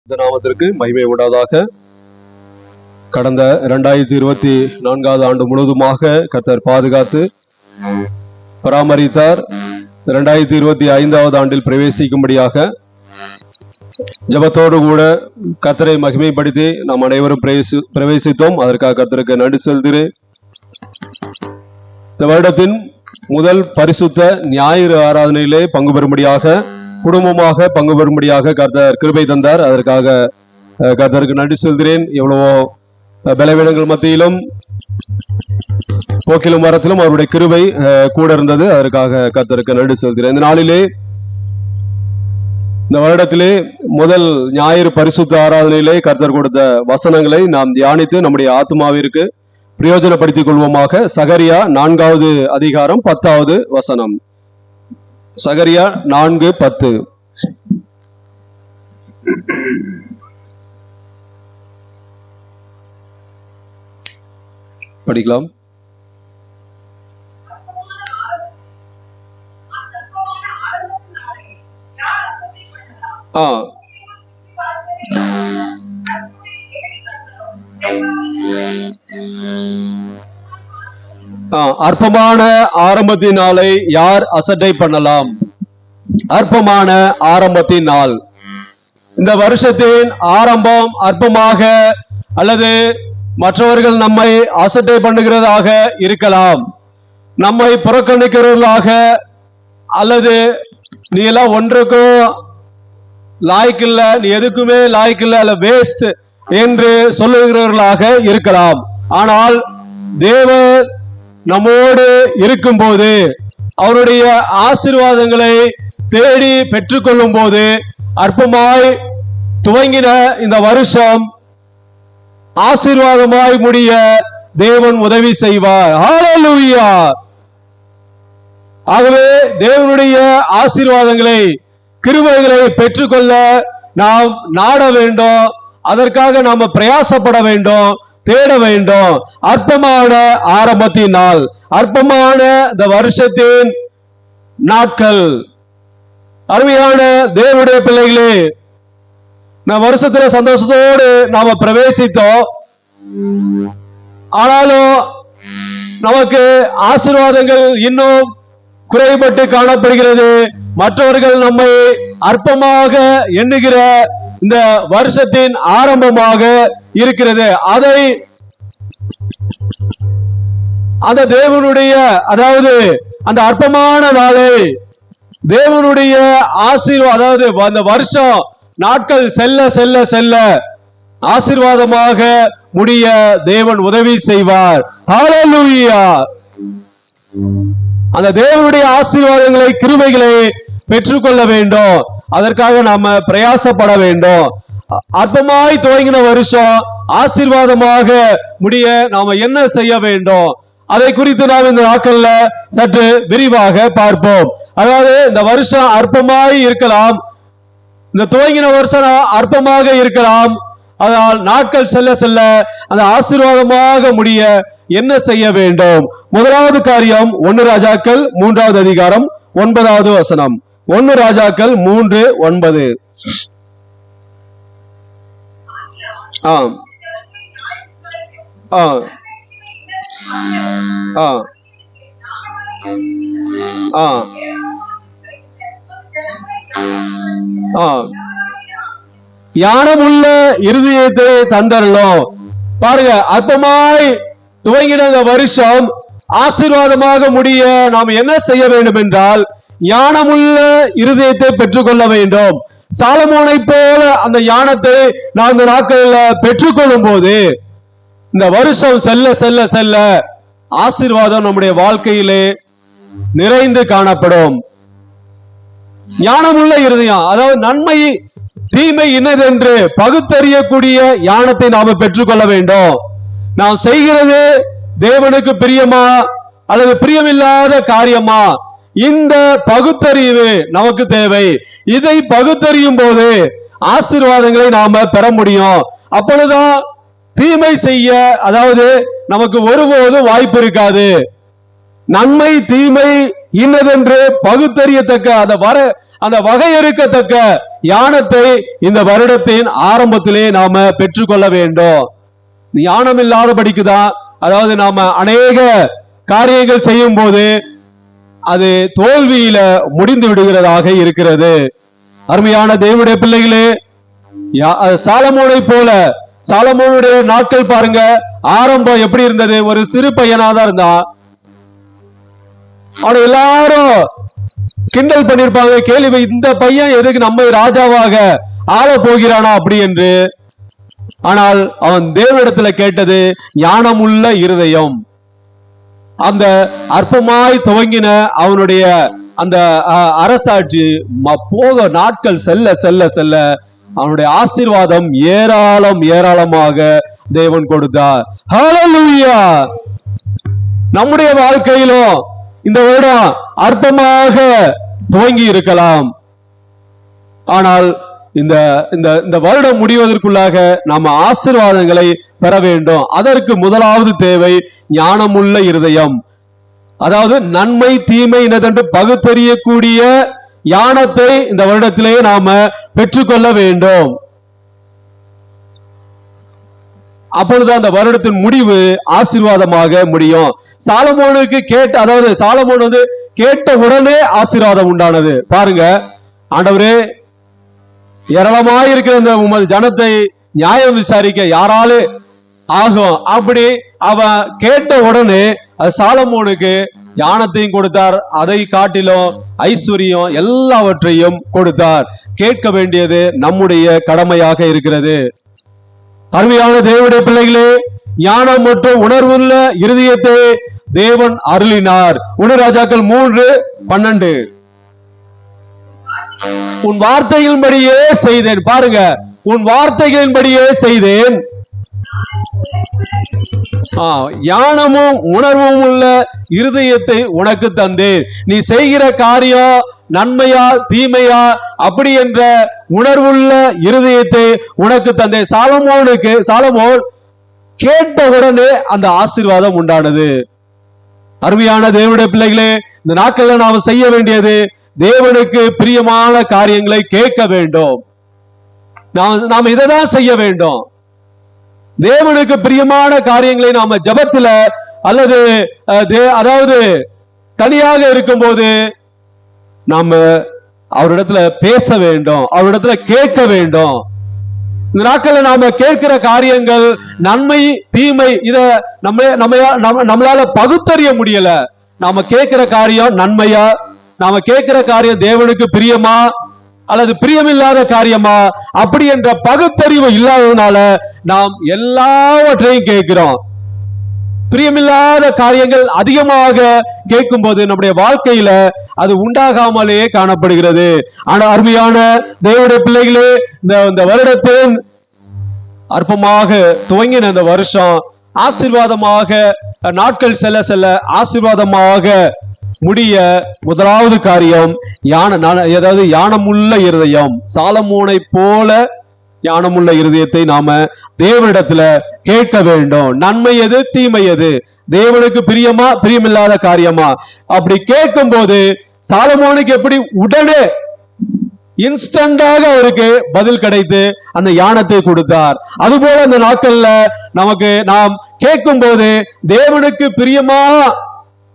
இந்த நாமத்திற்கு மகிமை உண்டாவதாக. கடந்த 2024 ஆண்டு முழுவதுமாக கர்த்தர் பாதுகாத்து பராமரித்தார். 2025 ஆண்டில் பிரவேசிக்கும்படியாக ஜபத்தோடு கூட கர்த்தரை மகிமைப்படுத்தி நாம் அனைவரும் பிரவேசித்தோம். அதற்காக கர்த்தருக்கு நன்றி செலுத்துகிறேன். இந்த வருடத்தின் முதல் பரிசுத்த ஞாயிறு ஆராதனையிலே பங்கு பெறும்படியாக குடும்பமாக பங்கு பெறும்படியாக கர்த்தர் கிருபை தந்தார். அதற்காக கர்த்தருக்கு நன்றி செலுத்துகிறேன். எவ்வளவோ பலவீனங்கள் மத்தியிலும் போக்கிலும் வரத்திலும் அவருடைய கிருபை கூட இருந்தது. அதற்காக கர்த்தருக்கு நன்றி செலுத்துகிறேன். இந்த நாளிலே இந்த வருடத்திலே முதல் ஞாயிறு பரிசுத்த ஆராதனையிலே கர்த்தர் கொடுத்த வசனங்களை நாம் தியானித்து நம்முடைய ஆத்மாவிற்கு பிரயோஜனப்படுத்திக் கொள்வோமாக. சகரியா 4வது அதிகாரம் 10வது வசனம். சகரியா 4:10. படிக்கலாம். அற்பமான ஆரம்பத்தின் நாளை யார் அசட்டை பண்ணலாம்? அற்பமான ஆரம்பத்தின் நாள். இந்த வருஷத்தின் ஆரம்பம் அற்பமாக அல்லது மற்றவர்கள் நம்மை அசட்டை பண்ணுகிறதாக இருக்கலாம், நம்மை புறக்கணிக்கிறவர்களாக, அல்லது நீ எல்லாம் ஒன்றுக்கும் லாய்க்கில்லை, நீ எதுக்குமே லாய்க்கில்லை, அல்ல வேஸ்ட் என்று சொல்லுகிறவர்களாக இருக்கலாம். ஆனால் தேவன் நம்மோடு இருக்கும் போது, அவருடைய ஆசீர்வாதங்களை தேடி பெற்றுக்கொள்ளும் போது, அற்பமாய் துவங்கின இந்த வருஷம் ஆசீர்வாதமாய் முடிய தேவன் உதவி செய்வார். ஹல்லேலூயா. ஆகவே தேவனுடைய ஆசீர்வாதங்களை, கிருபைகளை பெற்றுக்கொள்ள நாம் நாட வேண்டும். அதற்காக நாம பிரயாசப்பட வேண்டும், தேட வேண்டும். அற்பமான ஆரம்பத்தின் நாள், அற்பமான இந்த வருஷத்தின் நாட்கள். அருமையான தேவனுடைய பிள்ளைகளே, நான் வருஷத்துல சந்தோஷத்தோடு நாம பிரவேசித்தோம். ஆனாலும் நமக்கு ஆசீர்வாதங்கள் இன்னும் குறைபட்டு காணப்படுகிறது. மற்றவர்கள் நம்மை அற்பமாக எண்ணுகிற இந்த வருஷத்தின் ஆரம்பமாக இருக்கிறது. அதை அந்த தேவனுடைய, அதாவது அந்த அற்பமான நாளை தேவனுடைய ஆசீர்வாதம், அதாவது அந்த வருஷம் நாட்கள் செல்ல செல்ல செல்ல ஆசீர்வாதமாக முடிய தேவன் உதவி செய்வார். ஹல்லேலூயா. அந்த தேவனுடைய ஆசீர்வாதங்களை, கிருபைகளை பெற்றுக்கொள்ள வேண்டும். அதற்காக நாம பிரயாசப்பட வேண்டும். அற்பமாய் துவங்கின வருஷம் ஆசீர்வாதமாக முடிய நாம என்ன செய்ய வேண்டும், அதை குறித்து நாம் இந்த நாட்கள்ல சற்று விரிவாக பார்ப்போம். அதாவது இந்த வருஷம் அற்பமாய் இருக்கலாம், இந்த துவங்கின வருஷம் அற்பமாக இருக்கலாம். அதனால் நாட்கள் செல்ல செல்ல அந்த ஆசீர்வாதமாக முடிய என்ன செய்ய வேண்டும்? முதலாவது காரியம் 1 ராஜாக்கள் 3வது அதிகாரம் 9வது வசனம். 1 ராஜாக்கள் 3:9. ஞானமுள்ள இருதயத்தை தந்தரலும். பாருங்க, அற்பமாய் துவங்கின இந்த வருஷம் ஆசீர்வாதமாக முடிய நாம் என்ன செய்ய வேண்டும் என்றால், ஞானமுள்ள இருதயத்தை பெற்றுக்கொள்ள வேண்டும். சாலமோனை போல அந்த ஞானத்தை நாம் இந்த நாட்களில் பெற்றுக்கொள்ளும் போது இந்த வருஷம் செல்ல செல்ல செல்ல ஆசீர்வாதம் நம்முடைய வாழ்க்கையிலே நிறைந்து காணப்படும். ஞானமுள்ள இருதயம், அதாவது நன்மை தீமை இன்னதென்று பகுத்தறியக்கூடிய ஞானத்தை நாம பெற்றுக்கொள்ள வேண்டும். நாம் செய்கிறது தேவனுக்கு பிரியமா அல்லது பிரியமில்லாத காரியமா, இந்த பகுத்தறிவு நமக்கு தேவை. இதை பகுத்தறியும் போது ஆசீர்வாதங்களை நாம பெற முடியும். அப்பொழுதுதான் தீமை செய்ய, அதாவது நமக்கு ஒருபோதும் வாய்ப்பு இருக்காது. நன்மை தீமை இன்னதென்று பகுத்தறியத்தக்க, அந்த வகையறுக்கத்தக்க ஞானத்தை இந்த வருடத்தின் ஆரம்பத்திலே நாம பெற்றுக்கொள்ள வேண்டும். ஞானம் இல்லாதபடிக்குதான், அதாவது நாம அநேக காரியங்கள் செய்யும் போது அது தோல்வியில முடிந்து விடுகிறதாக இருக்கிறது. அருமையான தேவனுடைய பிள்ளைகளே, சாலமோனை போல, சாலமோனுடைய நாட்கள் பாருங்க, ஆரம்பம் எப்படி இருந்தது? ஒரு சிறு பையனாதான் இருந்தான். அவனை எல்லாரும் கிண்டல் பண்ணிருப்பாங்க, கேள்வி, இந்த பையன் எதுக்கு நம்ம ராஜாவாக ஆள போகிறானா அப்படி என்று. ஆனால் அவன் தேவனிடத்துல கேட்டது ஞானமுள்ள இருதயம். அந்த அற்பமாய் துவங்கின அவனுடைய அந்த அரசாட்சி போக நாட்கள் செல்ல செல்ல செல்ல அவனுடைய ஆசீர்வாதம் ஏராளம் ஏராளமாக தேவன் கொடுத்தார். ஹல்லேலூயா! நம்முடைய வாழ்க்கையிலும் இந்த வருடம் அற்பமாக துவங்கி இருக்கலாம். ஆனால் இந்த இந்த வருடம் முடிவதற்குள்ளாக நாம ஆசீர்வாதங்களை பெற வேண்டும். அதற்கு முதலாவது தேவை ஞானமுள்ள இருதயம். அதாவது நன்மை தீமை என்னதென்று பகுத்தறியக்கூடிய ஞானத்தை இந்த வருடத்திலே நாம பெற்றுக்கொள்ள வேண்டும். அப்பொழுது அந்த வருடத்தின் முடிவு ஆசீர்வாதமாக முடியும். சாலமோனுக்கு அதாவது சாலமோன் கேட்ட உடனே ஆசீர்வாதம் உண்டானது. பாருங்க, ஆண்டவரே, ஏராளமாயிருக்கிற இந்த உமது ஜனத்தை நியாயம் விசாரிக்க யாரால ஆகும்? அப்படி அவன் கேட்ட உடனே சாலமோனுக்கு ஞானத்தையும் கொடுத்தார், அதை காட்டிலும் ஐஸ்வர்யம் எல்லாவற்றையும் கொடுத்தார். கேட்க வேண்டியது நம்முடைய கடமையாக இருக்கிறது. அருமையான தேவனுடைய பிள்ளைகளே, ஞானம் மற்றும் உணர்வுள்ள இருதயத்தை தேவன் அருளினார். 1 ராஜாக்கள் 3:12. உன் வார்த்தைகளின்படியே செய்தேன். பாருங்க, உன் வார்த்தைகளின்படியே செய்தேன். ஞானமும் உணர்வும் உள்ள இருதயத்தை உனக்கு தந்தேன். நீ செய்கிற காரியம் நன்மையா தீமையா அப்படி என்ற உணர்வுள்ள இருதயத்தை உனக்கு தந்தேன். சாலமோன் கேட்ட உடனே அந்த ஆசீர்வாதம் உண்டானது. அருமையான தேவனுடைய பிள்ளைகளே, இந்த நாட்கள்ல நாம செய்ய வேண்டியது தேவனுக்கு பிரியமான காரியங்களை கேட்க வேண்டும். நாம் இதைதான் செய்ய வேண்டும். தேவனுக்கு பிரியமான காரியங்களை நாம ஜபத்துல அல்லது அதாவது தனியாக இருக்கும்போது நாம அவரிடத்துல பேச வேண்டும், அவரிடத்துல கேட்க வேண்டும். இந்த நாட்கள்ல நாம கேட்கிற காரியங்கள் நன்மை தீமை இத நம்மளால பகுத்தறிய முடியல. நாம கேட்கிற காரியம் நன்மையா, நாம கேட்கிற காரியம் தேவனுக்கு பிரியமா அல்லது பிரியமில்லாத காரியமா, அப்படி என்ற பகுத்தறிவு இல்லாததுனால நாம் எல்லாவற்றையும் கேட்கிறோம். பிரியமில்லாத காரியங்கள் அதிகமாக கேட்கும் போது நம்முடைய வாழ்க்கையில அது உண்டாகாமலே காணப்படுகிறது. ஆனா அருமையான தேவனுடைய பிள்ளைகளே, இந்த வருடத்தின் அற்பமாக துவங்கின இந்த வருஷம் ஆசீர்வாதமாக நாட்கள் செல்ல செல்ல ஆசீர்வாதமாக முடிய முதலாவது காரியம் அதாவது ஞானமுள்ள இருதயம். சாலமோனை போல ஞானமுள்ள இருதயத்தை நாம தேவனிடத்துல கேட்க வேண்டும். நன்மை எது தீமை எது, தேவனுக்கு பிரியமா பிரியமில்லாத காரியமா, அப்படி கேட்கும் போது சாலமோனுக்கு எப்படி உடனே இன்ஸ்டன்டாக அவருக்கு பதில் கிடைத்து அந்த ஞானத்தை கொடுத்தார். அதுபோல அந்த நாட்கள்ல நமக்கு நாம் கேட்கும் போது தேவனுக்கு பிரியமா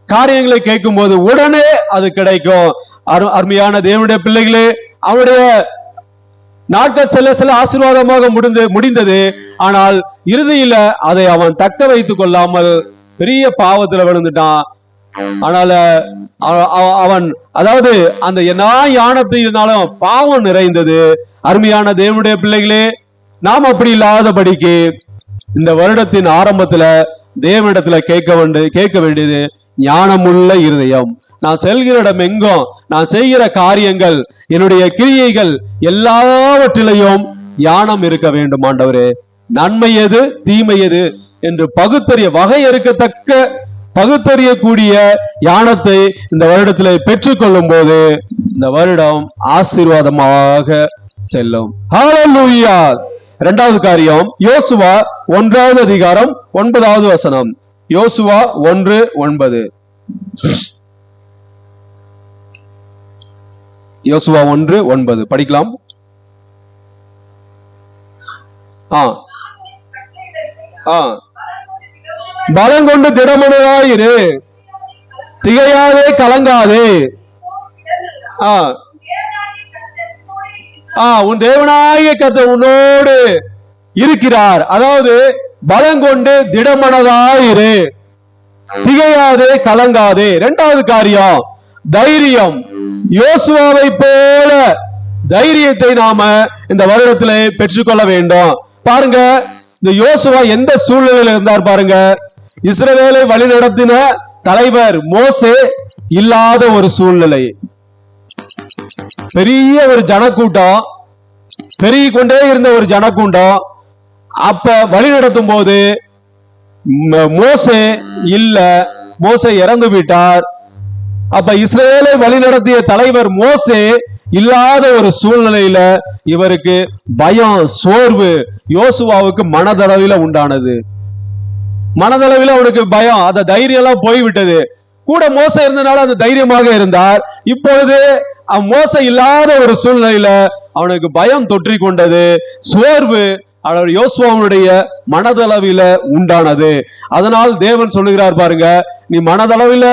காரியங்களை கேட்கும் போது உடனே அது கிடைக்கும். அருமையான தேவனுடைய பிள்ளைகளே, அவருடைய நாட்கள் செல்ல செல்ல ஆசீர்வாதமாக முடிந்தது. ஆனால் இறுதியில அதை அவன் தக்க வைத்துக் கொள்ளாமல் பெரிய பாவத்துல விழுந்துட்டான். அதனால அவன் அதாவது அந்த எல்லா ஞானத்தை இருந்தாலும் பாவம் நிறைந்தது. அருமையான தேவனுடைய பிள்ளைகளே, நாம் அப்படி இல்லாதபடிக்கு இந்த வருடத்தின் ஆரம்பத்துல தேவனிடத்துல கேட்க வேண்டியது ஞானமுள்ள இருதயம். நான் செல்கிற இடம் எங்கும், நான் செய்கிற காரியங்கள், என்னுடைய கிரியைகள் எல்லாவற்றிலையும் ஞானம் இருக்க வேண்டும். ஆண்டவரே, நன்மை எது தீமை எது என்று பகுத்தறியக்கூடிய ஞானத்தை இந்த வருடத்தில் பெற்றுக்கொள்ளும் போது இந்த வருடம் ஆசீர்வாதமாக செல்லும். ஹல்லேலூயா! இரண்டாவது காரியம், யோசுவா 1வது அதிகாரம் 9வது வசனம். யோசுவா 1:9. யோசுவா 1:9 படிக்கலாம். பலம் கொண்டு திடமனதாயிரு, திகையாதே கலங்காதே. உன் தேவனாகிய கர்த்தர் உன்னோடு இருக்கிறார். அதாவது பலம் கொண்டு திடமனதாயிரு, திகையாதே கலங்காதே. இரண்டாவது காரியம் தைரியம். யோசுவாவை போல தைரியத்தை நாம இந்த வருடத்திலே பெற்றுக்கொள்ள வேண்டும். பாருங்க, இந்த யோசுவா எந்த சூழ்நிலையில் இருந்தார் பாருங்க. இஸ்ரவேலை வழிநடத்தின தலைவர் மோசே இல்லாத ஒரு சூழ்நிலை, பெரிய ஒரு ஜனக்கூட்டம், பெருகி கொண்டே இருந்த ஒரு ஜனக்கூட்டம். அப்ப வழி நடத்தும் போது மோசே இல்ல, மோசே இறந்து விட்டார். அப்ப இஸ்ரவேலை வழி நடத்திய தலைவர் மோசே இல்லாத ஒரு சூழ்நிலையில இவருக்கு பயம், சோர்வு யோசுவாவுக்கு மனதளவில் உண்டானது. மனதளவில் அவனுக்கு பயம், அந்த தைரியம் எல்லாம் போய்விட்டது. கூட மோசே இருந்தனால அந்த தைரியமாக இருந்தார். இப்பொழுது மோசே இல்லாத ஒரு சூழ்நிலையில அவனுக்கு பயம் தொற்றி கொண்டது, சோர்வு அவர் யோசுவாவுடைய மனதளவில உண்டானது. அதனால் தேவன் சொல்லுகிறார் பாருங்க, நீ மனதளவில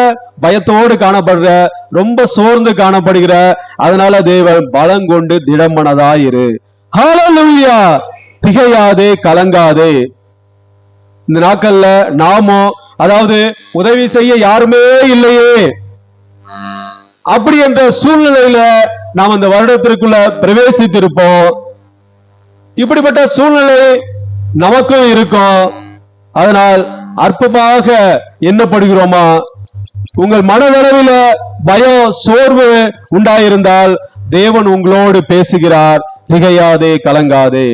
பயத்தோடு காணப்படுற, ரொம்ப சோர்ந்து காணப்படுகிற, அதனால தேவன் பலம் கொண்டு திடமனதாயிரு. ஹல்லேலூயா. திகையாதே கலங்காதே. இந்த நாட்கள்ல நாமோ, அதாவது உதவி செய்ய யாருமே இல்லையே அப்படி என்ற சூழ்நிலையில நாம் இந்த வருடத்திற்குள்ள பிரவேசித்திருப்போம். இப்படிப்பட்ட சூழ்நிலை நமக்கும் இருக்கும். அதனால் அற்பமாக எண்ணப்படுகிறோமா? உங்கள் மனதளவில் பயம், சோர்வு உண்டாயிருந்தால் தேவன் உங்களோடு பேசுகிறார். திகையாதே கலங்காதே,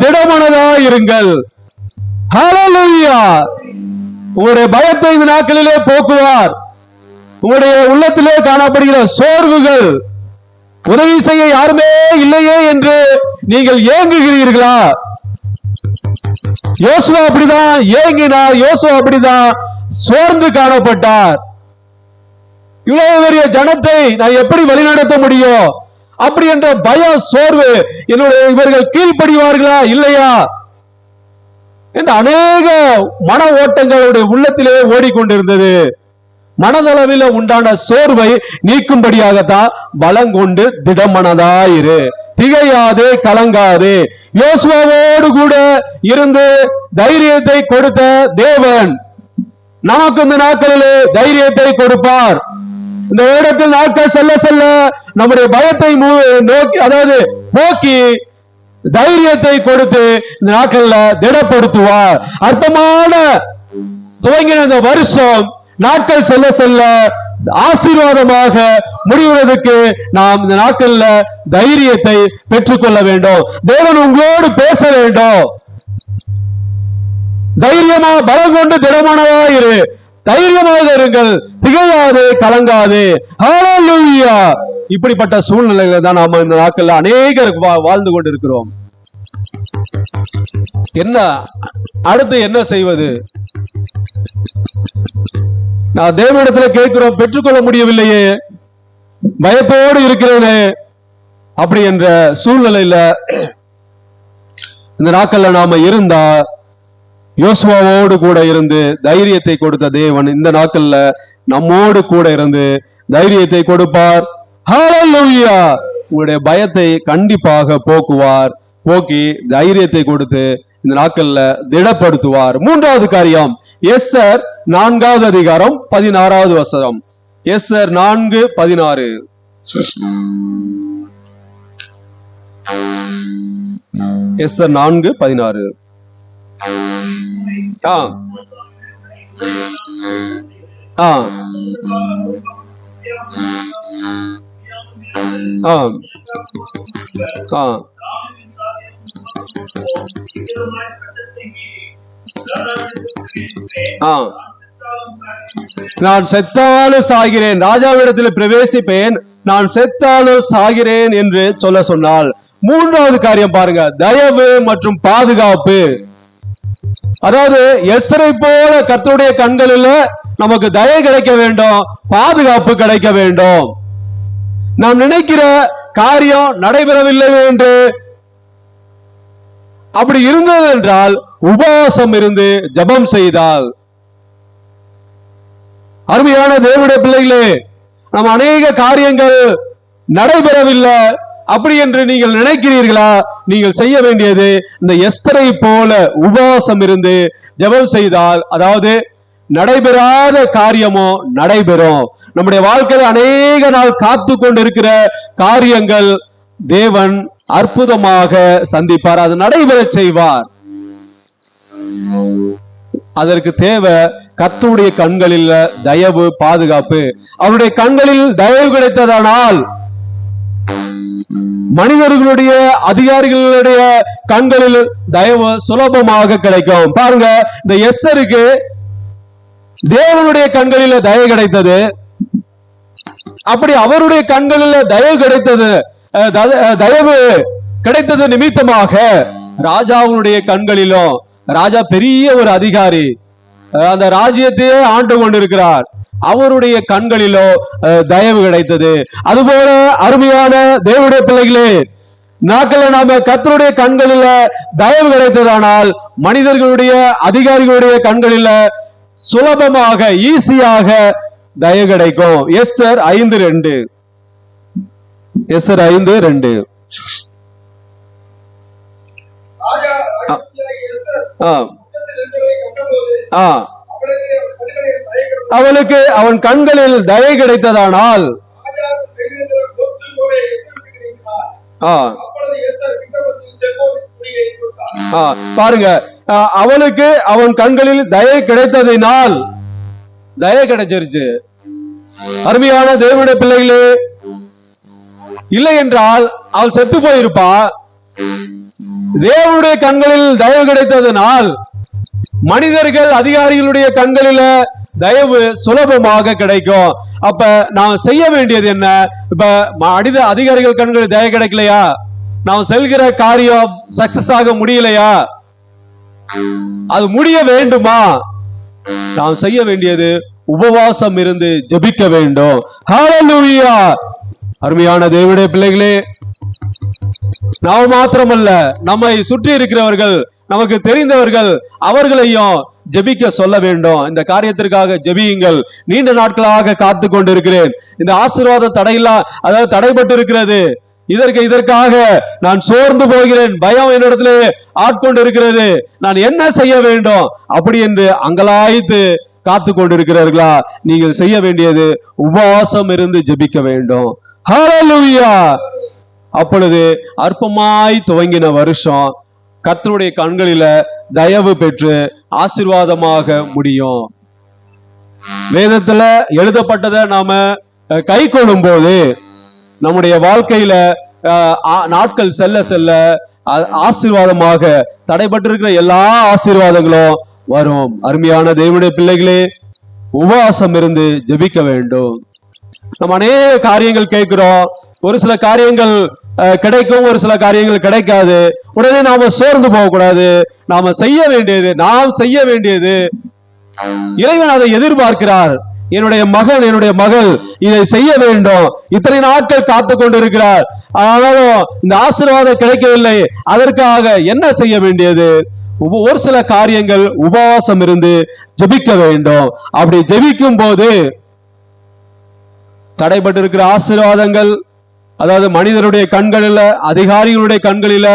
திடமனதாய் இருங்கள். ஹல்லேலூயா. உங்களுடைய பயத்தை இந்த நாட்களிலே போக்குவார். உங்களுடைய உள்ளத்திலே காணப்படுகிற சோர்வுகள், உதவி செய்ய யாருமே இல்லையே என்று நீங்கள் ஏங்குகிறீர்களா? யோசுவா அப்படிதான் ஏங்கினார், யோசுவா அப்படிதான் சோர்ந்து காணப்பட்டார். இவ்வளவு பெரிய ஜனத்தை நான் எப்படி வழிநடத்த முடியும் அப்படி என்ற பயம், சோர்வு, என்னுடைய இவர்கள் கீழ்ப்படிவார்களா இல்லையா என்ற அநேக மன ஓட்டங்களுடைய உள்ளத்திலே ஓடிக்கொண்டிருந்தது. மனதளவில் உண்டான சோர்வை நீக்கும்படியாகத்தான் பலம் கொண்டு திடமனதாயிரு, திகையாதே கலங்காதே. யோசுவாவோடு கூட இருந்து தைரியத்தை கொடுத்த தேவன் நமக்கு இந்த நாட்களிலே தைரியத்தை கொடுப்பார். இந்த இடத்தில் நாட்கள் செல்ல செல்ல நம்முடைய பயத்தை நோக்கி, அதாவது போக்கி தைரியத்தை கொடுத்து இந்த நாட்கள்ல திடப்படுத்துவார். அற்பமான துவங்கின இந்த வருஷம் நாட்கள் செல்ல செல்ல ஆசீர்வாதமாக முடிவதற்கு நாம் இந்த நாட்கள்ல தைரியத்தை பெற்றுக்கொள்ள வேண்டும். தேவன் உங்களோடு பேச வேண்டும். தைரியமா பலம் கொண்டு திடமானதாயிரு, தைரியமாக இருங்கள், திகையாதே கலங்காதே. ஹல்லேலூயா. இப்படிப்பட்ட சூழ்நிலையில தான் நாம இந்த நாட்கள்ல அநேகர் வாழ்ந்து கொண்டிருக்கிறோம். என்ன அடுத்து என்ன செய்வது? நான் தேவனிடத்துல கேட்கிறோம், பெற்றுக்கொள்ள முடியவில்லையே, பயத்தோடு இருக்கிறேனே. அப்படி என்ற சூழ்நிலையில இந்த நாட்கள்ல நாம இருந்தா, யோசுவாவோடு கூட இருந்து தைரியத்தை கொடுத்த தேவன் இந்த நாட்கள்ல நம்மோடு கூட இருந்து தைரியத்தை கொடுப்பார். ஹல்லேலூயா. உங்களுடைய பயத்தை கண்டிப்பாக போக்குவார், போக்கி தைரியத்தை கொடுத்து இந்த நாட்கள்ல திடப்படுத்துவார். மூன்றாவது காரியம், எஸ்தர் 4வது அதிகாரம் 16வது வசனம். எஸ்தர் 4:16. எஸ்தர் 4:16. நான் செத்தாலும் சாகிறேன், ராஜாவிடத்தில் பிரவேசிப்பேன், நான் செத்தாலும் சாகிறேன் என்று சொல்ல சொன்னால், மூன்றாவது காரியம் பாருங்க, தயவு மற்றும் பாதுகாப்பு. அதாவது எஸ்ரை போல கர்த்தருடைய கண்களில் நமக்கு தயவு கிடைக்க வேண்டும், பாதுகாப்பு கிடைக்க வேண்டும். நாம் நினைக்கிற காரியம் நடைபெறவில்லை என்று அப்படி இருந்தது என்றால் உபவாசம் இருந்து ஜெபம் செய்தால். அருமையான தேவனுடைய பிள்ளைகளே, நம்ம அநேக காரியங்கள் நடைபெறவில்லை அப்படி என்று நீங்கள் நினைக்கிறீர்களா? நீங்கள் செய்ய வேண்டியது இந்த எஸ்தரை போல உபவாசம் இருந்து ஜெபம் செய்தால், அதாவது நடைபெறாத காரியமோ நடைபெறும். நம்முடைய வாழ்க்கையில் அநேக நாள் காத்து கொண்டிருக்கிற காரியங்கள் தேவன் அற்புதமாக சந்திப்பார், அது நடைபெற செய்வார். அதற்கு தேவை கர்த்தருடைய கண்களில் தயவு, பாதுகாப்பு. அவருடைய கண்களில் தயவு கிடைத்ததானால் மனிதர்களுடைய அதிகாரிகளுடைய கண்களில் தயவு சுலபமாக கிடைக்கும். பாருங்க, இந்த எஸ்தருக்கு தேவனுடைய கண்களில் தயவு கிடைத்தது. அப்படி அவருடைய கண்களில் தயவு கிடைத்தது, தயவு கிடைத்தது நிமித்தமாக ராஜாவுடைய கண்களிலும், ராஜா பெரிய ஒரு அதிகாரி, அந்த ராஜ்யத்தையே ஆண்டு கொண்டிருக்கிறார், அவருடைய கண்களிலோ தயவு கிடைத்தது. அதுபோல அருமையான தேவனுடைய பிள்ளைகளே, நாட்கள நாம கர்த்தருடைய கண்களில தயவு கிடைத்ததானால் மனிதர்களுடைய அதிகாரிகளுடைய கண்களில சுலபமாக, ஈஸியாக தயவு கிடைக்கும். Esther 5:2, Esther 5:2. அவனுக்கு அவன் கண்களில் தயை கிடைத்ததானால் பாருங்க, அவனுக்கு அவன் கண்களில் தயை கிடைத்ததினால் தயை கிடைச்சிருச்சு. அருமையான தேவனுடைய பிள்ளைகளே, இல்லை என்றால் அவள் செத்து போயிருப்பா. தேவனுடைய கண்களில் தயவு கிடைத்ததனால் மனிதர்கள் அதிகாரிகளுடைய கண்களில தயவு சுலபமாக கிடைக்கும். அப்ப நாம் செய்ய வேண்டியது என்ன? இப்ப அதிகாரிகள் கண்களில் தயவு கிடைக்கலையா? நாம் செல்கிற காரியம் சக்சஸ் ஆக முடியலையா? அது முடிய வேண்டுமா? நாம் செய்ய வேண்டியது உபவாசம் இருந்து ஜெபிக்க வேண்டும். ஹல்லேலூயா! அருமையான தேவனுடைய பிள்ளைகளே, நாம் மாத்திரமல்ல, நம்மை சுற்றி இருக்கிறவர்கள், நமக்கு தெரிந்தவர்கள், அவர்களையும் ஜெபிக்க சொல்ல வேண்டும். இந்த காரியத்திற்காக ஜெபியுங்கள். நீண்ட நாட்களாக காத்து கொண்டிருக்கிறேன், இந்த ஆசீர்வாதம் தடையில்லா, அதாவது தடைபட்டு இருக்கிறது, இதற்காக நான் சோர்ந்து போகிறேன், பயம் என்னிடத்திலே ஆட்கொண்டு இருக்கிறது, நான் என்ன செய்ய வேண்டும் அப்படி என்று அங்கலாய்த்து காத்து கொண்டிருக்கிறார்களா? நீங்கள் செய்ய வேண்டியது உபவாசம் இருந்து ஜெபிக்க வேண்டும். ஹல்லேலூயா! அப்பொழுது அற்பமாய் துவங்கின வருஷம் கர்த்தருடைய கண்களில தயவு பெற்று ஆசீர்வாதமாக முடியும். வேதத்துல எழுதப்பட்டதை நாம கை கொள்ளும் போது நம்முடைய வாழ்க்கையில நாட்கள் செல்ல செல்ல ஆசீர்வாதமாக தடைபட்டிருக்கிற எல்லா ஆசீர்வாதங்களும் வரும். அருமையான தேவனுடைய பிள்ளைகளே, உபவாசம் இருந்து ஜெபிக்க வேண்டும். நம்ம அநேக காரியங்கள் கேட்கிறோம், ஒரு சில காரியங்கள் கிடைக்கும், ஒரு சில காரியங்கள் கிடைக்காது. உடனே நாம சோர்ந்து போக கூடாது. நாம் செய்ய வேண்டியது இறைவன் அதை எதிர்பார்க்கிறார். என்னுடைய மகன், என்னுடைய மகள் இதை செய்ய வேண்டும். இத்தனை நாட்கள் காத்து கொண்டிருக்கிறார், ஆனாலும் இந்த ஆசீர்வாதம் கிடைக்கவில்லை. அதற்காக என்ன செய்ய வேண்டியது? ஒரு சில காரியங்கள் உபவாசம் இருந்து ஜெபிக்க வேண்டும். அப்படி ஜெபிக்கும் போது தடைபட்டிருக்கிற ஆசீர்வாதங்கள், அதாவது மனிதனுடைய கண்களில, அதிகாரிகளுடைய கண்களில,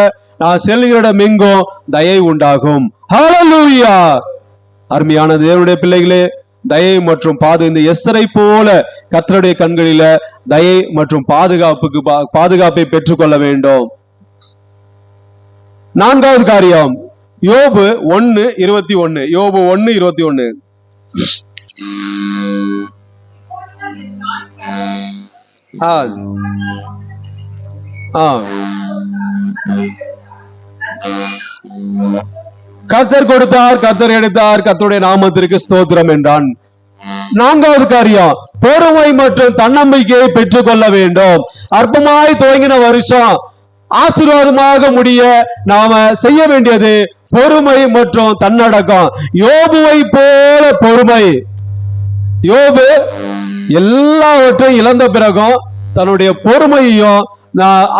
நான் செல்கிற எங்கும் தயை உண்டாகும். ஹல்லேலூயா! அருமையான தேவனுடைய பிள்ளைகளே, தயை மற்றும் இந்த எஸ்தரை போல கர்த்தருடைய கண்களில தயை மற்றும் பாதுகாப்பை பெற்றுக்கொள்ள வேண்டும். நான்காவது காரியம், யோபு 1:21. யோபு 1:21. கர்த்தர் கொடுத்தார், கர்த்தர் எடுத்தார், கர்த்தருடைய நாமத்திற்கு ஸ்தோத்திரம் என்றான். நான்காவது காரியம், பொறுமை மற்றும் தன்னம்பிக்கையை பெற்றுக் கொள்ள வேண்டும். அற்பமாய் துவங்கின வருஷம் ஆசீர்வாதமாக முடிய நாம செய்ய வேண்டியது பொறுமை மற்றும் தன்னடக்கம். யோபுவை போல பொறுமை. யோபு எல்லாவற்றையும் இழந்த பிறகும் தன்னுடைய பொறுமையையும்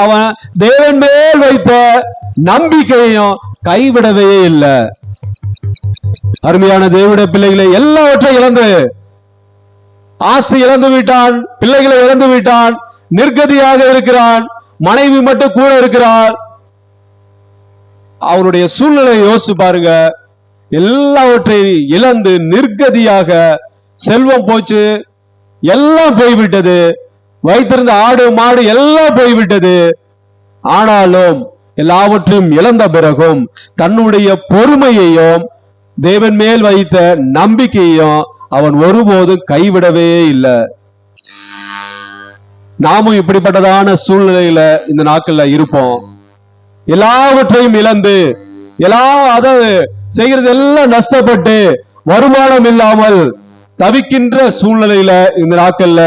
அவன் தேவன் மேல் வைத்த நம்பிக்கையையும் கைவிடவே இல்லை. அருமையான தேவனுடைய பிள்ளைகளை எல்லாவற்றையும் இழந்து, ஆசை இழந்து விட்டான், பிள்ளைகளை இழந்து விட்டான், நிர்கதியாக இருக்கிறான், மனைவி மட்டும் கூட இருக்கிறார். அவருடைய சூழ்நிலை யோசிச்சு பாருங்க. எல்லாவற்றையும் இழந்து நிர்கதியாக, செல்வம் போச்சு, எல்லாம் போய்விட்டது, வைத்திருந்த ஆடு மாடு எல்லாம் போய்விட்டது. ஆனாலும் எல்லாவற்றையும் இழந்த பிறகும் தன்னுடைய பொறுமையையும் தேவன் மேல் வைத்த நம்பிக்கையையும் அவன் ஒருபோதும் கைவிடவே இல்லை. நாமும் இப்படிப்பட்டதான சூழ்நிலையில இந்த நாட்கள்ல இருப்போம். எல்லாவற்றையும் இழந்து, அதாவது செய்கிறது எல்லாம் நஷ்டப்பட்டு, வருமானம் இல்லாமல் தவிக்கின்ற சூழ்நிலையில இந்த நாட்கள்ல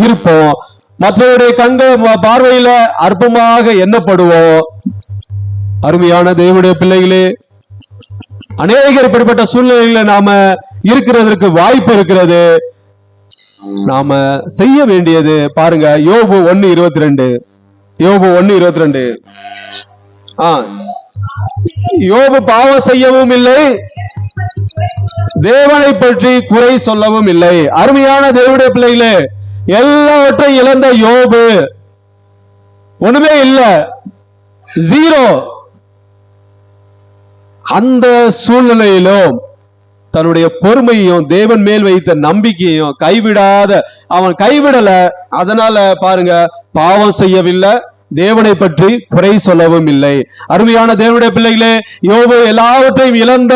இருப்போம். மற்றவருடைய கண்கள் பார்வையில அற்பமாக எண்ணப்படுவோம். அருமையான தேவனுடைய பிள்ளைகளே, அநேகர் இப்படிப்பட்ட சூழ்நிலையில நாம இருக்கிறதற்கு வாய்ப்பு இருக்கிறது. நாம செய்ய வேண்டியது பாருங்க, யோபு 1:22. யோபு 1:22. யோபு பாவம் செய்யவும் இல்லை, தேவனை பற்றி குறை சொல்லவும் இல்லை. அருமையான தேவனுடைய பிள்ளைகளே, எல்லாவற்றையும் இழந்த யோபு ஒண்ணுமே இல்லை, ஜீரோ. அந்த சூழ்நிலையிலும் தன்னுடைய பொறுமையையும் தேவன் மேல் வைத்த நம்பிக்கையையும் கைவிடாத அவன் கைவிடல. அதனால பாருங்க, பாவம் செய்யவில்லை, தேவனை பற்றி குறை சொல்லவும் இல்லை. அருமையான தேவனுடைய பிள்ளைகளே, யோபு எல்லாவற்றையும் இழந்த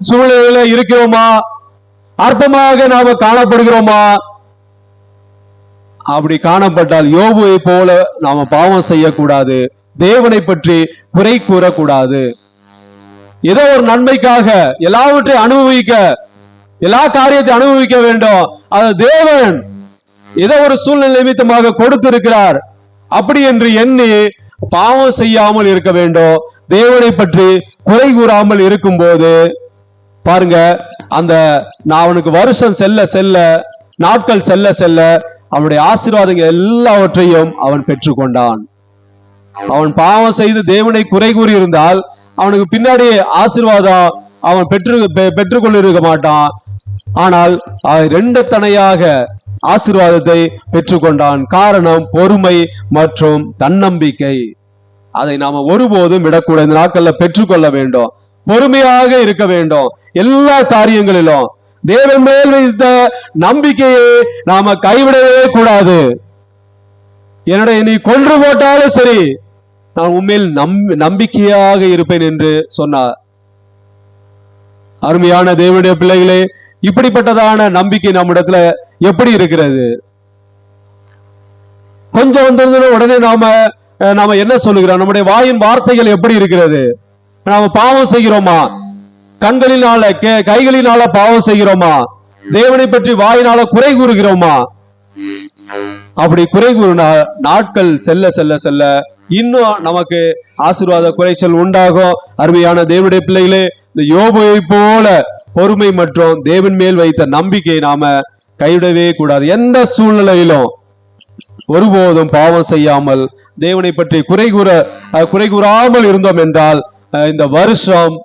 சூழ்நிலையில இருக்கிறோமா? அற்பமாக நாம காணப்படுகிறோமா? அப்படி காணப்பட்டால் யோபுவை போல நாம பாவம் செய்யக்கூடாது, தேவனை பற்றி குறை கூறக்கூடாது. ஏதோ ஒரு நன்மைக்காக எல்லாவற்றையும் அனுபவிக்க, எல்லா காரியத்தை அனுபவிக்க வேண்டும். அது தேவன் ஏதோ ஒரு சூழ்நிலை நிமித்தமாக கொடுத்திருக்கிறார். அப்படி என்று எண்ணி பாவம் செய்யாமல் இருக்க வேண்டும். தேவனை பற்றி குறை கூறாமல் இருக்கும் போது பாருங்க, அந்த அவனுக்கு வருஷம் செல்ல செல்ல, நாட்கள் செல்ல செல்ல அவனுடைய ஆசீர்வாதங்கள் எல்லாவற்றையும் அவன் பெற்றுக்கொண்டான். அவன் பாவம் செய்து தேவனை குறை கூறி இருந்தால் அவனுக்கு பின்னாடி ஆசீர்வாதம் அவன் பெற்றுக்கொண்டிருக்க மாட்டான். ஆனால் இரண்டு தனையாக ஆசீர்வாதத்தை பெற்றுக்கொண்டான். காரணம் பொறுமை மற்றும் தன்னம்பிக்கை. அதை நாம ஒருபோதும் விடக்கூடாது. இந்த நாட்கள்ல பெற்றுக்கொள்ள வேண்டும், பொறுமையாக இருக்க வேண்டும். எல்லா காரியங்களிலும் தேவன் மேல் வைத்த நம்பிக்கையை நாம கைவிடவே கூடாது. என்னுடைய நீ கொன்று போட்டாலும் சரி, நான் உண்மையில் நம்பிக்கையாக இருப்பேன் என்று சொன்னார். அருமையான தேவனுடைய பிள்ளைகளே, இப்படிப்பட்டதான நம்பிக்கை நம்மிடத்துல எப்படி இருக்கிறது? கொஞ்சம் வந்திருந்தோம் உடனே நாம என்ன சொல்லுகிறோம்? நம்முடைய வாயின் வார்த்தைகள் எப்படி இருக்கிறது? நாம பாவம் செய்கிறோமா? கண்களினால கைகளினால பாவம் செய்கிறோமா? தேவனை பற்றி வாயினால குறை கூறுகிறோமா? அப்படி குறை கூறினா நாட்கள் செல்ல செல்ல செல்ல இன்னும் நமக்கு ஆசீர்வாத குறைச்சல் உண்டாகும். அருமையான தேவனுடைய பிள்ளைகளே, இந்த யோபுவை போல பொறுமை மற்றும் தேவன் மேல் வைத்த நம்பிக்கையை நாம கைவிடவே கூடாது. எந்த சூழ்நிலையிலும் ஒருபோதும் பாவம் செய்யாமல் தேவனை பற்றி குறை கூறாமல் இருந்தோம் என்றால் இந்த வருஷம்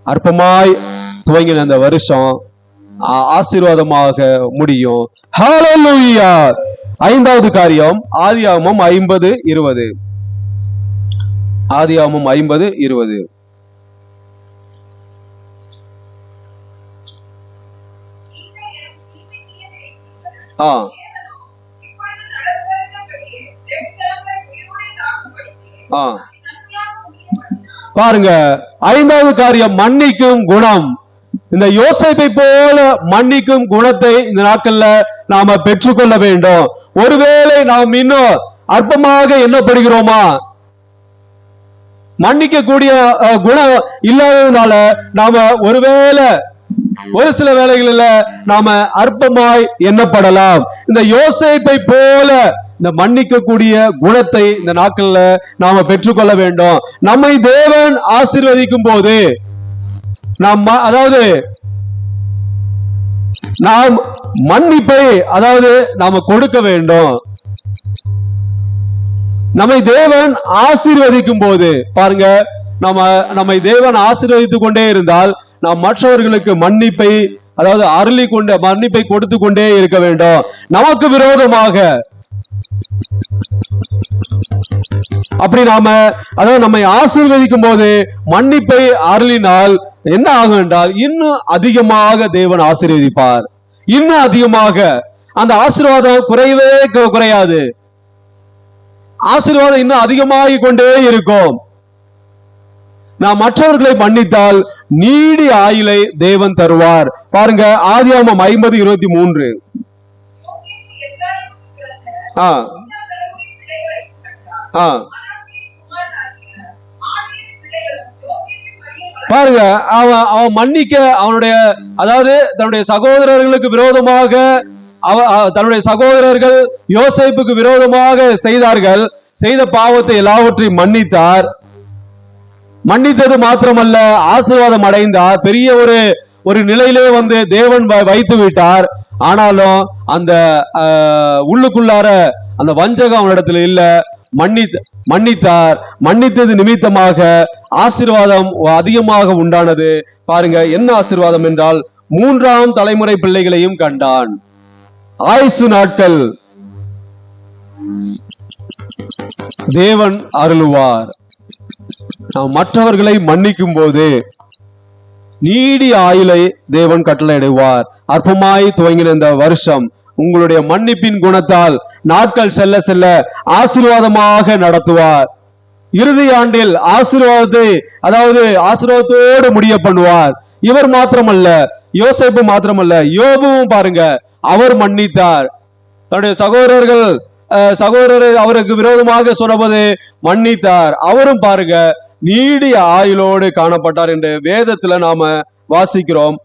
அற்பமாய் துவங்கின அந்த வருஷம் ஆசீர்வாதமாக முடியும். ஹல்லேலூயா. ஐந்தாவது காரியம், ஆதியாகமம் 50:20. ஆதியாகமம் 50:20. பாருங்க, ஐந்தாவது காரியம் மன்னிக்கும் குணம். இந்த யோசேப்பை போல மன்னிக்கும் குணத்தை இந்த நாட்கள்ல நாம பெற்றுக்கொள்ள வேண்டும். ஒருவேளை நாம் இன்னும் அற்பமாக எண்ணப்படுகிறோமா? மன்னிக்க கூடிய குணம் இல்லாததுனால நாம ஒருவேளை ஒரு சில வேளைகளில் நாம அற்பமாய் எண்ணப்படலாம். இந்த யோசேப்பை போல இந்த மன்னிக்க கூடிய குணத்தை இந்த நாட்கள்ல நாம பெற்றுக்கொள்ள வேண்டும். நம்மை தேவன் ஆசீர்வதிக்கும் போது நாம் மன்னிப்பை நாம கொடுக்க வேண்டும். நம்மை தேவன் ஆசீர்வதிக்கும் போது பாருங்க, நம்மை தேவன் ஆசீர்வதித்துக் கொண்டே இருந்தால் நாம் மற்றவர்களுக்கு மன்னிப்பை, அதாவது அருளி கொண்ட மன்னிப்பை கொடுத்து கொண்டே இருக்க வேண்டும். நமக்கு விரோதமாக அப்படி அதாவது நம்மை ஆசீர்வதிக்கும் போது மன்னிப்பை அருளினால் என்ன ஆகும் என்றால், இன்னும் அதிகமாக தேவன் ஆசீர்வதிப்பார். இன்னும் அதிகமாக அந்த ஆசீர்வாதம் குறையவே குறையாது. ஆசீர்வாதம் இன்னும் அதிகமாகிக் கொண்டே இருக்கும். நாம் மற்றவர்களை மன்னித்தால் நீடி ஆயுளை தேவன் தருவார். பாருங்க, ஆதியாகமம் 50:23. பாருங்க, அவன் மன்னிக்க அவனுடைய, அதாவது தன்னுடைய சகோதரர்களுக்கு விரோதமாக தன்னுடைய சகோதரர்கள் யோசேப்புக்கு விரோதமாக செய்த பாவத்தை எல்லாவற்றையும் மன்னித்தார். மன்னித்தது மாத்திரமல்ல, ஆசீர்வாதம் அடைந்தார். பெரிய ஒரு நிலையிலே தேவன் வைத்து விட்டார். ஆனாலும் அந்த உள்ளுக்குள்ளார அந்த வஞ்சகம் அவனிடத்தில் இல்ல. மன்னித்தார். மன்னித்தது நிமித்தமாக ஆசீர்வாதம் அதிகமாக உண்டானது. பாருங்க, என்ன ஆசீர்வாதம் என்றால் 3ஆம் தலைமுறை பிள்ளைகளையும் கண்டான். ஆயுசு நாட்கள் தேவன் அருளுவார். நாம் மற்றவர்களை மன்னிக்கும் போது நீடி ஆயுளை தேவன் கட்டளையிடுவார். அற்பமாய் துவங்கின இந்த வருஷம் உங்களுடைய மன்னிப்பின் குணத்தால் நாட்கள் செல்ல செல்ல ஆசீர்வாதமாக நடத்துவார். இறுதி ஆண்டில் ஆசீர்வாதத்தை, அதாவது ஆசீர்வாதத்தோடு முடிய பண்ணுவார். இவர் மாத்திரமல்ல, யோசேப்பு மாத்திரமல்ல, யோபுவும் பாருங்க, அவர் மன்னித்தார். தன்னுடைய சகோதரரை அவருக்கு விரோதமாக சொன்னபோது மன்னித்தார். அவரும் பாருங்க நீடிய ஆயுளோடு காணப்பட்டார் என்று வேதத்துல நாம வாசிக்கிறோம்.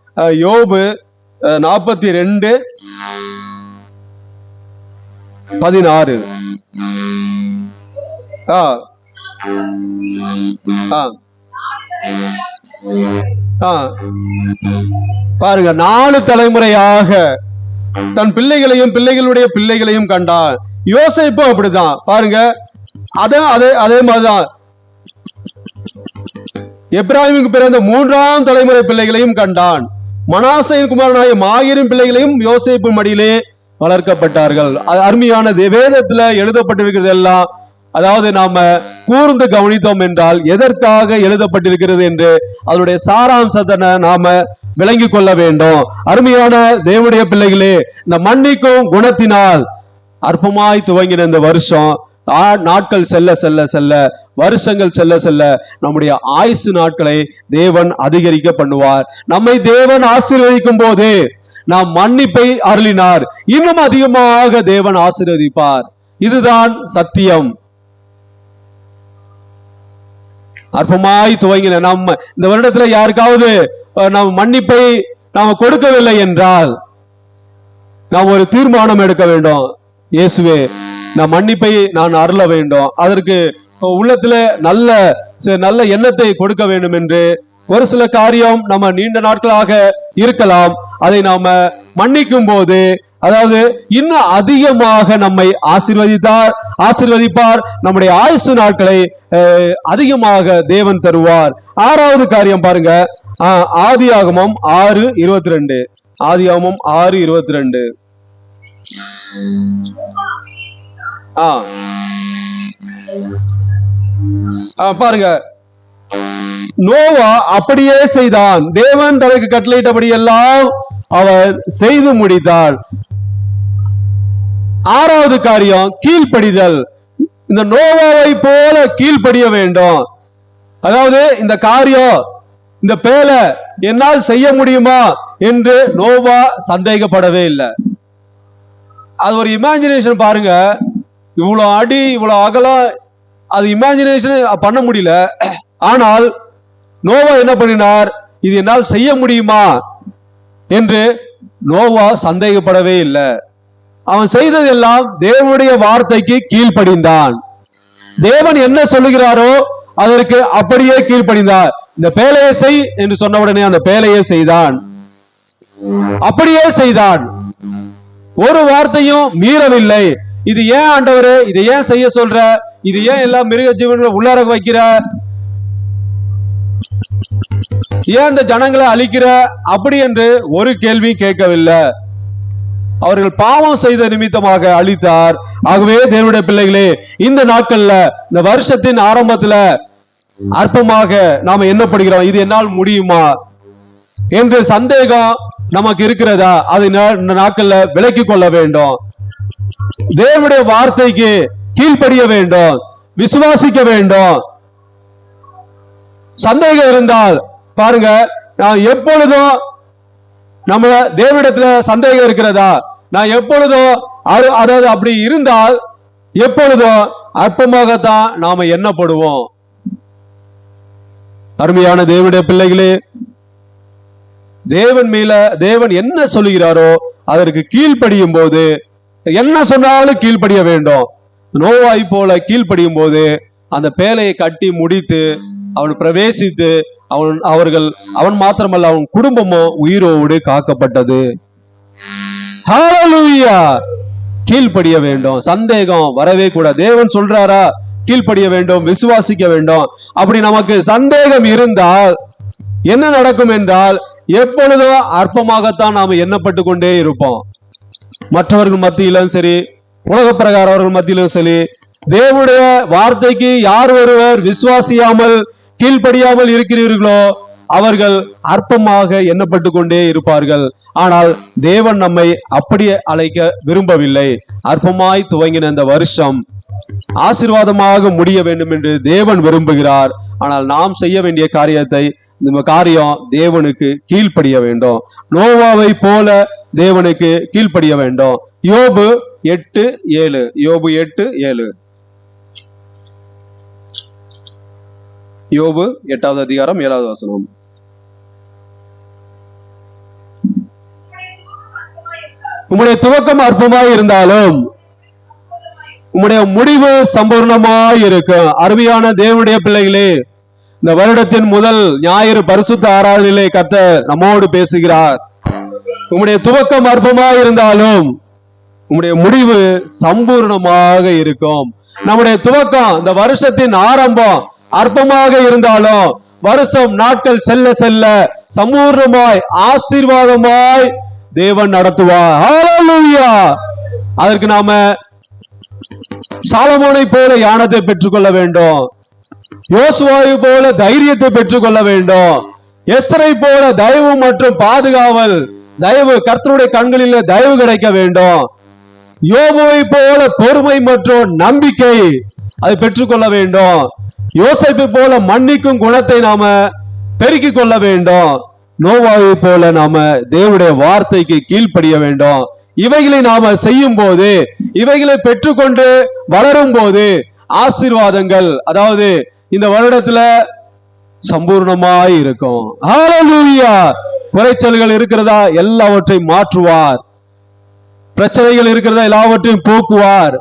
யோபு 42:16. பாருங்க, 4 தலைமுறையாக தன் பிள்ளைகளையும் பிள்ளைகளுடைய பிள்ளைகளையும் கண்டார். யோசேப்பு அப்படிதான் பாருங்க, அதே மாதிரிதான் எப்ராஹிமுக்கு பிறந்த 3ஆம் தலைமுறை பிள்ளைகளையும் கண்டான். மனாசேயின் குமாரனாகிய மாகீரின் பிள்ளைகளையும் யோசேப்பு மடியிலே வளர்க்கப்பட்டார்கள். அருமையான வேதத்துல எழுதப்பட்டிருக்கிறது எல்லாம், அதாவது நாம கூர்ந்து கவனித்தோம் என்றால் எதற்காக எழுதப்பட்டிருக்கிறது என்று அதனுடைய சாராம்சத்தை நாம விளங்கிக் கொள்ள வேண்டும். அருமையான தேவனுடைய பிள்ளைகளே, இந்த மன்னிக்கும் குணத்தினால் அற்பமாய் துவங்கின இந்த வருஷம் நாட்கள் செல்ல செல்ல செல்ல, வருஷங்கள் செல்ல செல்ல நம்முடைய ஆயுசு நாட்களை தேவன் அதிகரிக்க பண்ணுவார். நம்மை தேவன் ஆசீர்வதிக்கும் போது நாம் மன்னிப்பை அருளினார், இன்னும் அதிகமாக தேவன் ஆசீர்வதிப்பார். இதுதான் சத்தியம். அற்பமாய் துவங்கின நம்ம இந்த வருடத்துல யாருக்காவது நாம் மன்னிப்பை நாம் கொடுக்கவில்லை என்றால் நாம் ஒரு தீர்மானம் எடுக்க வேண்டும். இயேசுவே, நான் மன்னிப்பை நான் அருள வேண்டும். அதற்கு உள்ளத்துல நல்ல எண்ணத்தை கொடுக்க வேண்டும் என்று ஒரு சில காரியம் நம்ம நீண்ட நாட்களாக இருக்கலாம். அதை நாம மன்னிக்கும் போது, அதாவது இன்னும் அதிகமாக நம்மை ஆசீர்வதிப்பார். நம்முடைய ஆயுசு நாட்களை அதிகமாக தேவன் தருவார். 6வது காரியம் பாருங்க, ஆதியாகமம் 6:22. ஆதியாகமம் 6:22. பாருங்க, நோவா அப்படியே செய்தான். தேவன் தனக்கு கட்டளையிட்டபடி எல்லாம் அவர் செய்து முடித்தார். 6வது காரியம் கீழ்ப்படிதல். இந்த நோவாவை போல கீழ்ப்படிய வேண்டும். அதாவது இந்த காரியம், இந்த பேலை என்னால் செய்ய முடியுமா என்று நோவா சந்தேகப்படவே இல்லை. அது ஒரு இமேஜினேஷன் பாருங்க, இவ்வளவு அடி இவ்வளவு அகலம், அது இமேஜினேஷன் பண்ண முடியல. ஆனால் நோவா என்ன பண்ணினார்? இது என்னால் செய்ய முடியுமா என்று நோவா சந்தேகப்படவே இல்லை. அவன் செய்ததெல்லாம் தேவனுடைய வார்த்தைக்கு கீழ்ப்படிந்தான். தேவன் என்ன சொல்லுகிறாரோ அதற்கு அப்படியே கீழ்ப்படிந்தார். இந்த பேலையை செய் என்று சொன்ன உடனே அந்த பேலையை செய்தான். அப்படியே செய்தான், ஒரு வார்த்தையும் மீறவில்லை. இது ஏன் ஆண்டவரே, இதை ஏன் செய்ய சொல்ற, இது ஏன் எல்லா மிருக ஜீவன்களை உள்ளார வைக்கிற, ஏன் இந்த ஜனங்களை அழிக்கிற அப்படி என்று ஒரு கேள்வி கேட்கவில்லை. அவர்கள் பாவம் செய்த நிமித்தமாக அழித்தார். ஆகவே தேவனுடைய பிள்ளைகளே, இந்த நாட்கள்ல இந்த வருஷத்தின் ஆரம்பத்துல அற்பமாக நாம எண்ணப்படுகிறோம். இது என்னால் முடியுமா என்று சந்தேகம் நமக்கு இருக்கிறதா? அதை இந்த நாட்கள்ல விலக்கிக் கொள்ள வேண்டும். தேவனுடைய வார்த்தைக்கு கீழ்ப்படிய வேண்டும், விசுவாசிக்க வேண்டும். சந்தேகம் இருந்தால் பாருங்க, நான் எப்பொழுதும் நம்ம தேவனிடத்துல சந்தேகம் இருக்கிறதா, நான் எப்பொழுதும் அதாவது அப்படி இருந்தால் எப்பொழுதும் அற்பமாகத்தான் நாம எண்ணப்படுவோம். அருமையான தேவனுடைய பிள்ளைகளே, தேவன் என்ன சொல்லுகிறாரோ அதற்கு கீழ்ப்படியும் போது, என்ன சொன்னாலும் கீழ்ப்படிய வேண்டும். நோவாய் போல கீழ்ப்படியும் போது அந்த பேழையை கட்டி முடித்து அவன் பிரவேசித்து அவன் மாத்திரமல்ல அவன் குடும்பமும் உயிரோடு காக்கப்பட்டது. ஹல்லேலூயா! கீழ்ப்படிய வேண்டும், சந்தேகம் வரவே கூடாது. தேவன் சொல்றாரா, கீழ்ப்படிய வேண்டும், விசுவாசிக்க வேண்டும். அப்படி நமக்கு சந்தேகம் இருந்தால் என்ன நடக்கும் என்றால், எப்பொழுதும் அற்பமாகத்தான் நாம எண்ணப்பட்டு கொண்டே இருப்போம். மற்றவர்கள் மத்தியிலும் சரி, உலக பிரகாரவர்கள் மத்தியிலும் சரி, தேவனுடைய வார்த்தைக்கு யார் ஒருவர் விசுவாசியாமல் கீழ்ப்படியாமல் இருக்கிறீர்களோ அவர்கள் அற்பமாக எண்ணப்பட்டு கொண்டே இருப்பார்கள். ஆனால் தேவன் நம்மை அப்படியே அழைக்க விரும்பவில்லை. அற்பமாய் துவங்கின இந்த வருஷம் ஆசீர்வாதமாக முடிய வேண்டும் என்று தேவன் விரும்புகிறார். ஆனால் நாம் செய்ய வேண்டிய காரியம் தேவனுக்கு கீழ்ப்படிய வேண்டும். நோவாவை போல தேவனுக்கு கீழ்ப்படிய வேண்டும். யோபு 8:7. யோபு 8:7. யோபு 8வது அதிகாரம் 7வது வசனம். உம்முடைய துவக்கம் அற்பமாய் இருந்தாலும் உம்முடைய முடிவு சம்பூர்ணமாய் இருக்கும். அருமையான தேவனுடைய பிள்ளைகளே, இந்த வருடத்தின் முதல் ஞாயிறு பரிசுத்த ஆராதனையிலே கர்த்தர் நம்மோடு பேசுகிறார். உம்முடைய துவக்கம் அற்பமாய் இருந்தாலும் உம்முடைய முடிவு சம்பூர்ணமாக இருக்கும். நம்முடைய துவக்கம், இந்த வருஷத்தின் ஆரம்பம் அற்பமாக இருந்தாலும் வருஷம் நாட்கள் செல்ல செல்ல சம்பூர்ணமாய் ஆசீர்வாதமாய் தேவன் நடத்துவார். ஹல்லேலூயா! அதற்கு நாம சாலமோனை போல ஞானத்தை பெற்றுக்கொள்ள வேண்டும், யோசுவாவை போல தைரியத்தை பெற்றுக்கொள்ள வேண்டும், எஸ்ரை போல தயவு மற்றும் பாதுகாவல், தயவு கர்த்தருடைய கண்களில் தயவு கிடைக்க வேண்டும், யோபுவை போல பொறுமை மற்றும் நம்பிக்கை அதை பெற்றுக்கொள்ள வேண்டும், யோசேப்பை போல மன்னிக்கும் குணத்தை நாம பெருக்கிக் கொள்ள வேண்டும், நோவாவை போல நாம தேவனுடைய வார்த்தைக்கு கீழ்ப்படிய வேண்டும். இவைகளை நாம செய்யும் போது, இவைகளை பெற்றுக்கொண்டு வளரும் போது ஆசீர்வாதங்கள், அதாவது இந்த வருடத்துல சம்பூர்ணமாய் இருக்கும். ஹல்லேலூயா! குறைச்சல்கள் இருக்கிறதா, எல்லாவற்றையும் மாற்றுவார். பிரச்சனைகள் இருக்கிறதா, எல்லாவற்றையும் போக்குவார்.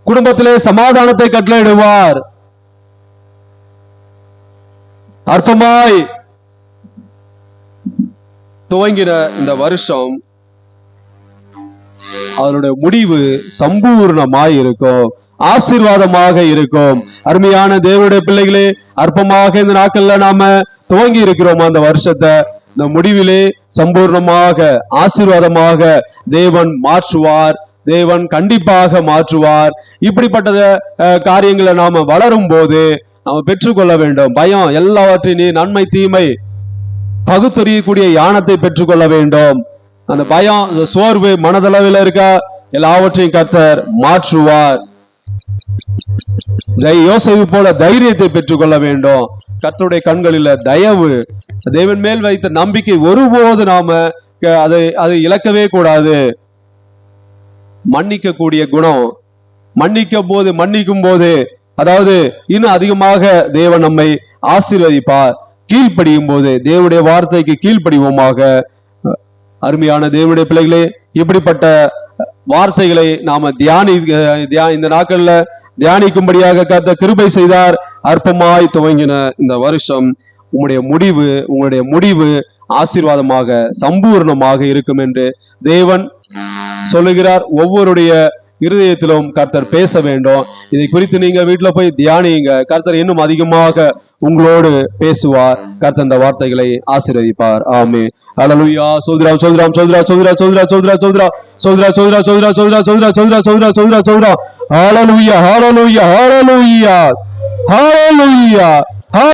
குடும்பத்திலே சமாதானத்தை கட்டளையிடுவார். அர்த்தமாய் துவங்கின இந்த வருஷம் அவருடைய முடிவு சம்பூர்ணமாய் இருக்கும், ஆசீர்வாதமாக இருக்கும். அருமையான தேவனுடைய பிள்ளைகளே, அற்பமாக இந்த நாட்கள்ல நாம துவங்கி இருக்கிறோம் அந்த வருஷத்தை. இந்த முடிவிலே சம்பூர்ணமாக ஆசீர்வாதமாக தேவன் மாற்றுவார். தேவன் கண்டிப்பாக மாற்றுவார். இப்படிப்பட்ட காரியங்களை நாம வளரும் போது நாம பெற்றுக்கொள்ள வேண்டும். பயம் எல்லாவற்றையும் நன்மை தீமை பகுத்தறியக்கூடிய ஞானத்தை பெற்றுக்கொள்ள வேண்டும். அந்த பயம், அந்த சோர்வு மனதளவில் இருக்க எல்லாவற்றையும் கர்த்தர் மாற்றுவார். யோசேப்பு போல தைரியத்தை பெற்றுக்கொள்ள வேண்டும். கர்த்தருடைய கண்களில் தயவு, தேவன் மேல் வைத்த நம்பிக்கை ஒருபோது நாம அதை இழக்கவே கூடாது. மன்னிக்க கூடிய குணம், மன்னிக்கும் போது அதாவது இன்னும் அதிகமாக தேவன் நம்மை ஆசீர்வதிப்பார். கீழ்ப்படியும் போது தேவனுடைய வார்த்தைக்கு கீழ்ப்படிவோமாக. அருமையான தேவனுடைய பிள்ளைகளே, இப்படிப்பட்ட வார்த்தைகளை நாம இந்த நாட்கள்ல தியானிக்கும்படியாக கர்த்தர் கிருபை செய்தார். அற்பமாய் துவங்கின இந்த வருஷம் உங்களுடைய முடிவு ஆசீர்வாதமாக சம்பூர்ணமாக இருக்கும் என்று தேவன் சொல்லுகிறார். ஒவ்வொருடைய இருதயத்திலும் கர்த்தர் பேச வேண்டும். இதை குறித்து நீங்க வீட்டுல போய் தியானியுங்க. கர்த்தர் இன்னும் அதிகமாக உங்களோடு பேசுவார். கர்த்தர் இந்த வார்த்தைகளை ஆசீர்வதிப்பார். ஆமென். ஹல்லேலூயா. சோதரா சோதரா சோதரா சோதரா சோதரா சோதரா சோதரா சோதரா சோதரா சோதரா சோதரா சோதரா சோதரா சோதரா சோதரா சோதரா. ஹல்லேலூயா ஹல்லேலூயா ஹல்லேலூயா ஹல்லேலூயா.